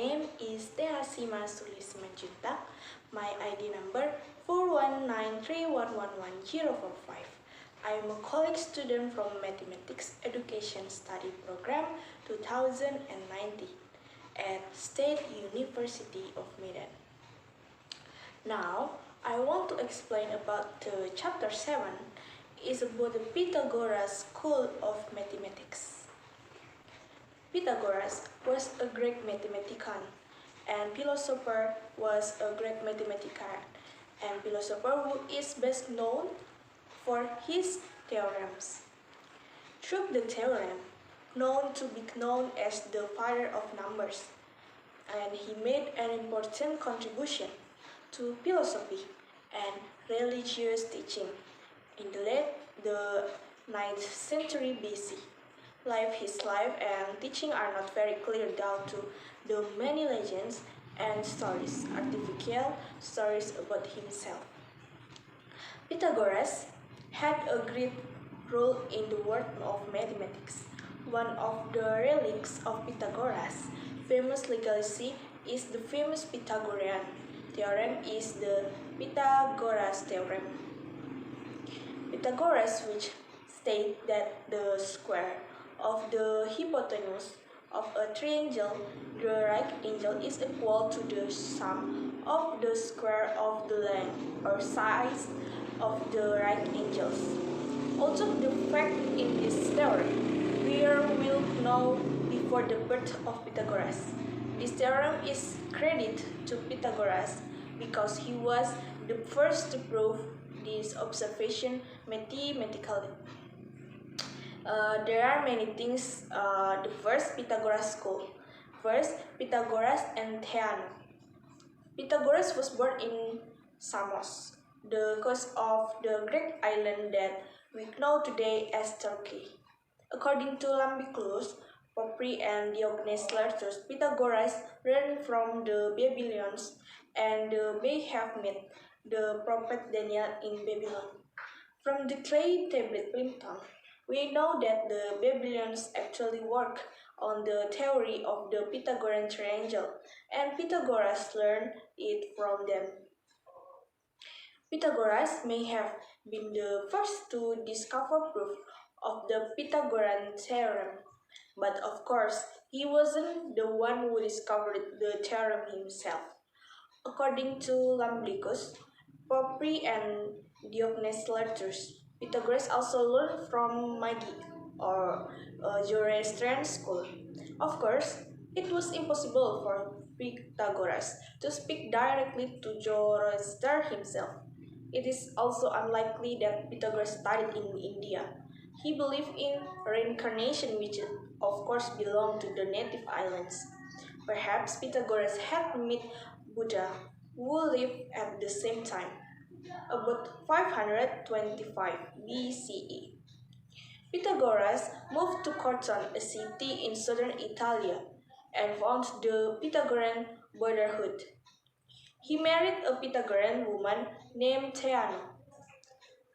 name is Asima Sulys Simanjuntak. My ID number 41931111045. I am a college student from Mathematics Education Study Program 2019 at State University of Medan. Now, I want to explain about the chapter 7. It's about the Pythagoras School of Mathematics. Pythagoras was a Greek mathematician, and philosopher was a Greek mathematician, and philosopher who is best known for his theorems. Through the theorem, known to be known as the father of numbers, and he made an important contribution to philosophy and religious teaching in the 9th century BC. His life and teaching are not very clear down to the many legends and stories, artificial stories about himself. Pythagoras had a great role in the world of mathematics. One of the relics of Pythagoras' famous legacy is the famous Pythagorean theorem is the Pythagoras theorem. Pythagoras, which states that the square of the hypotenuse of a triangle, the right angle, is equal to the sum of the square of the length or size of the right angles. Also, the fact in this theorem, we will know before the birth of Pythagoras. This theorem is credited to Pythagoras because he was the first to prove this observation mathematically. There are many things. The first, Pythagoras school. First, Pythagoras and Theano. Pythagoras was born in Samos, the coast of the Greek island that we know today as Turkey. According to Lambiklus, Popri and Diogenes Laertius, Pythagoras learned from the Babylonians and may have met the prophet Daniel in Babylon. From the clay tablet Plimpton, we know that the Babylonians actually worked on the theory of the Pythagorean triangle, and Pythagoras learned it from them. Pythagoras may have been the first to discover proof of the Pythagorean theorem, but of course, he wasn't the one who discovered the theorem himself. According to Lambricus, Popri and Diogenes Laertius, Pythagoras also learned from Magi or Zoroastrian school. Of course, it was impossible for Pythagoras to speak directly to Zoroaster himself. It is also unlikely that Pythagoras studied in India. He believed in reincarnation, which of course belonged to the native islands. Perhaps Pythagoras had met Buddha, who lived at the same time, about 525 BCE. Pythagoras moved to Corton, a city in southern Italy, and founded the Pythagorean Brotherhood. He married a Pythagorean woman named Theano.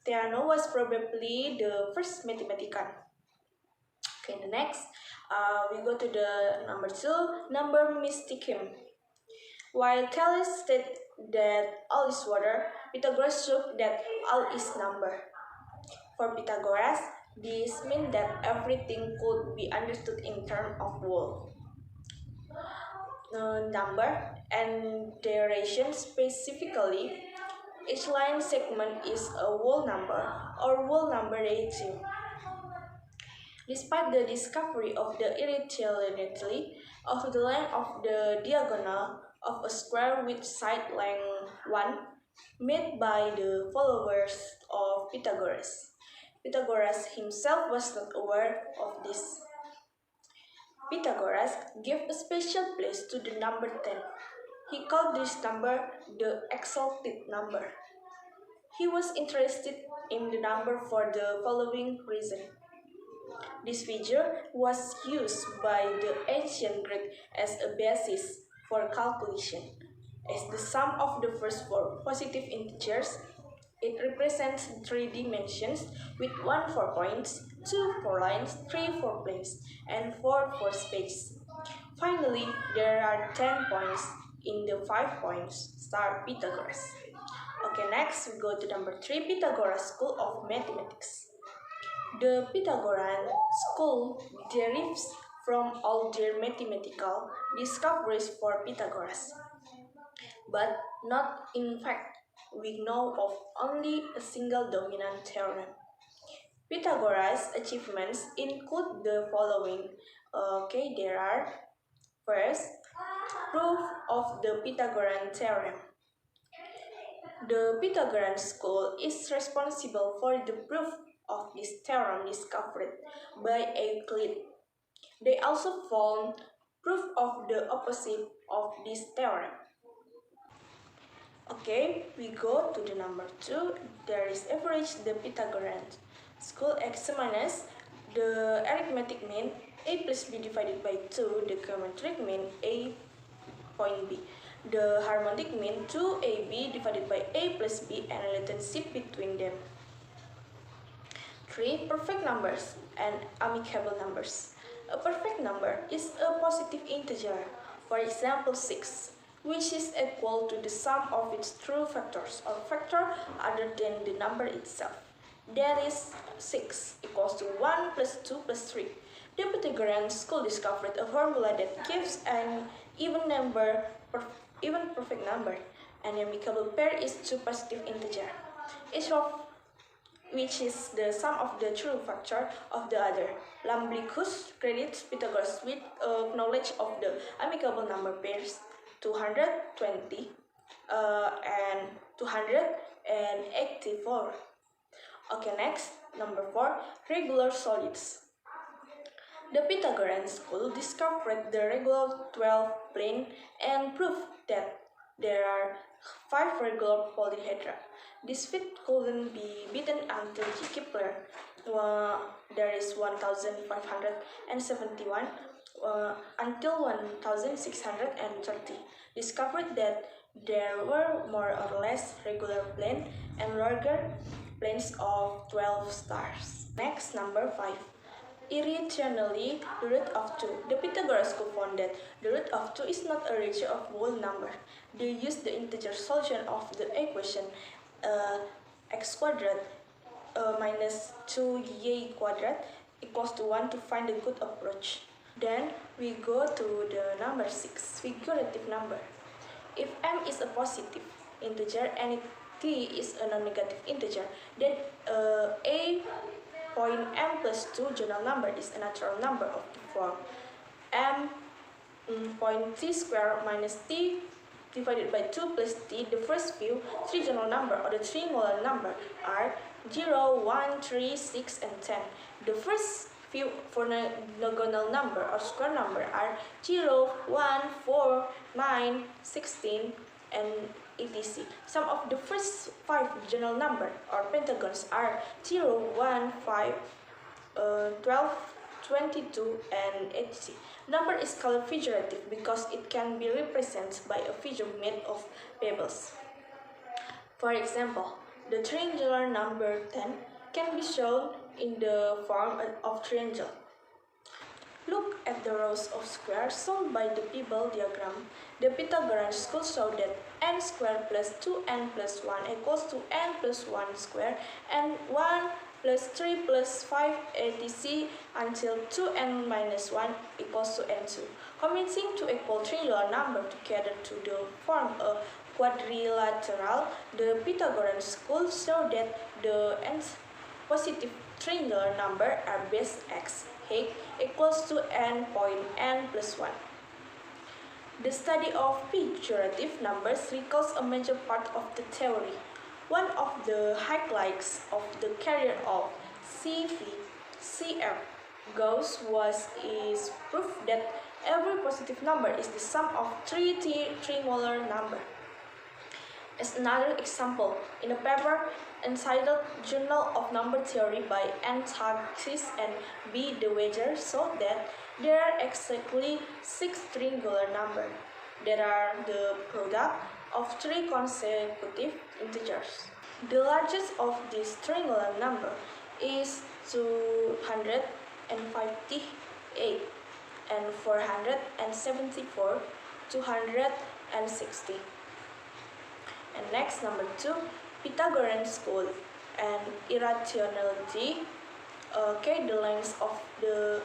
Theano was probably the first mathematician. Okay, the next, we go to the number 2, number mysticum. While Thales stated that all is water, Pythagoras showed that all is number. For Pythagoras, this meant that everything could be understood in terms of whole. Number and duration specifically, each line segment is a whole number or whole number ratio. Despite the discovery of the irregularity of the length of the diagonal of a square with side length 1 made by the followers of Pythagoras, Pythagoras himself was not aware of this. Pythagoras gave a special place to the number 10. He called this number the exalted number. He was interested in the number for the following reason. This figure was used by the ancient Greek as a basis for calculation. As the sum of the first 4 positive integers, it represents 3 dimensions with 1 4 points, 2 4 lines, 3 4 planes, and 4 4 space. Finally, there are 10 points in the 5 points star Pythagoras. Okay, next we go to number 3, Pythagoras School of Mathematics. The Pythagorean school derives from all their mathematical discoveries for Pythagoras, but not in fact. We know of only a single dominant theorem. Pythagoras' achievements include the following. Okay, there are first, proof of the Pythagorean theorem. The Pythagorean school is responsible for the proof of this theorem discovered by Euclid. They also found proof of the opposite of this theorem. Okay, we go to the number 2. There is average the Pythagorean school examines the arithmetic mean a plus b divided by 2, the geometric mean a point b, the harmonic mean 2ab divided by a plus b, and relationship between them. 3. Perfect numbers and amicable numbers. A perfect number is a positive integer, for example 6, which is equal to the sum of its true factors or factor other than the number itself. That is 6 equals to 1 plus 2 plus 3. The Pythagorean school discovered a formula that gives an even perfect number. An amicable pair is two positive integer, each of which is the sum of the true factor of the other. Lambricus credits Pythagoras with knowledge of the amicable number pairs 220 and 284. Okay, next, number 4, regular solids. The Pythagorean school discovered the regular 12 plane and proved that there are 5 regular polyhedra. This feat couldn't be beaten until G. Kepler. There is 1571 until 1630 discovered that there were more or less regular plane and larger planes of 12 stars. Next, number 5. Irrationally, the root of 2. The Pythagoras school found that the root of 2 is not a ratio of whole number. They used the integer solution of the equation x squared minus 2y squared equals to 1 to find a good approach. Then we go to the number 6, figurative number. If m is a positive integer and t is a non-negative integer, then a point m plus 2 general number is a natural number of the form m point t square minus t divided by 2 plus t. The first few 3 general number or the 3 molar number are 0, 1, 3, 6, and 10. The first few polygonal number or square number are 0, 1, 4, 9, 16, and etc. Some of the first 5 general number or pentagons are 0, 1, 5, 12, 22, and etc. Number is called figurative because it can be represented by a figure made of pebbles. For example, the triangular number 10 can be shown in the form of triangle. Look at the rows of squares shown by the pebble diagram. The Pythagorean school showed that n squared plus 2n plus 1 equals to n plus 1 squared and 1 plus 3 plus 5 etc. until 2n minus 1 equals to n2. Commencing to equal triangular number together to form a quadrilateral, the Pythagorean school showed that the nth positive triangular number are base x height equals to n point n plus 1. The study of figurative numbers recalls a major part of the theory. One of the highlights of the career of C.F. Gauss is proof that every positive number is the sum of 3 triangular numbers. As another example, in a paper entitled Journal of Number Theory by N. Taxis and B. De Weger showed that there are exactly 6 triangular numbers that are the product of 3 consecutive integers. The largest of this triangular number is 258. and 474, 260. And next, number 2, Pythagorean school and irrationality. Okay, the lengths of the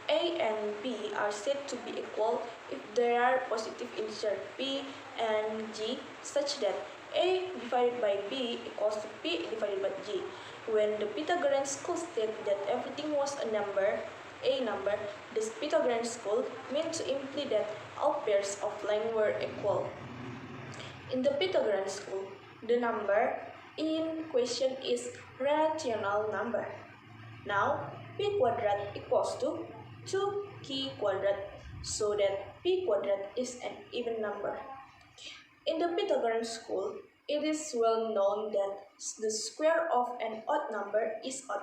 a and b are said to be equal if there are positive integers p and g such that a divided by b equals to p divided by g. When the Pythagorean school stated that everything was a number, this Pythagorean school meant to imply that all pairs of length were equal. In the Pythagorean school, the number in question is rational number. Now, p quadrat equals to 2q quadrat, so that p quadrat is an even number. In the Pythagorean school, it is well known that the square of an odd number is odd,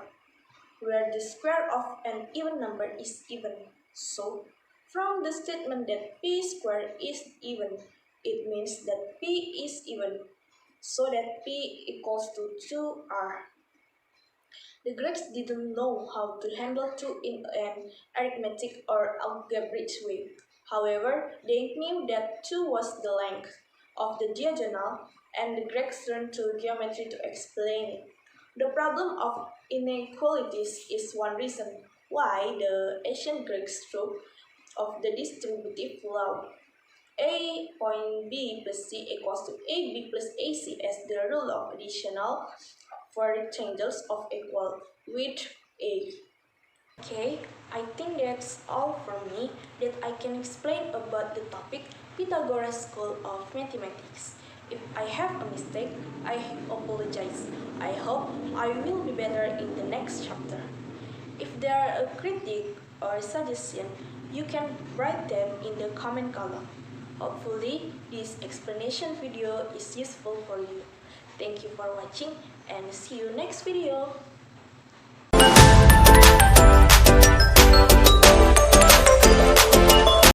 where the square of an even number is even. So, from the statement that p squared is even, it means that p is even, so that p equals to 2r. The Greeks didn't know how to handle 2 in an arithmetic or algebraic way. However, they knew that 2 was the length of the diagonal, and the Greeks turned to geometry to explain it. The problem of inequalities is one reason why the ancient Greeks spoke of the distributive law. A point B plus C equals to AB plus AC as the rule of additional for rectangles of equal width A. Okay, I think that's all from me that I can explain about the topic Pythagoras School of Mathematics. If I have a mistake, I apologize. I hope I will be better in the next chapter. If there are a critique or suggestion, you can write them in the comment column. Hopefully, this explanation video is useful for you. Thank you for watching and see you next video.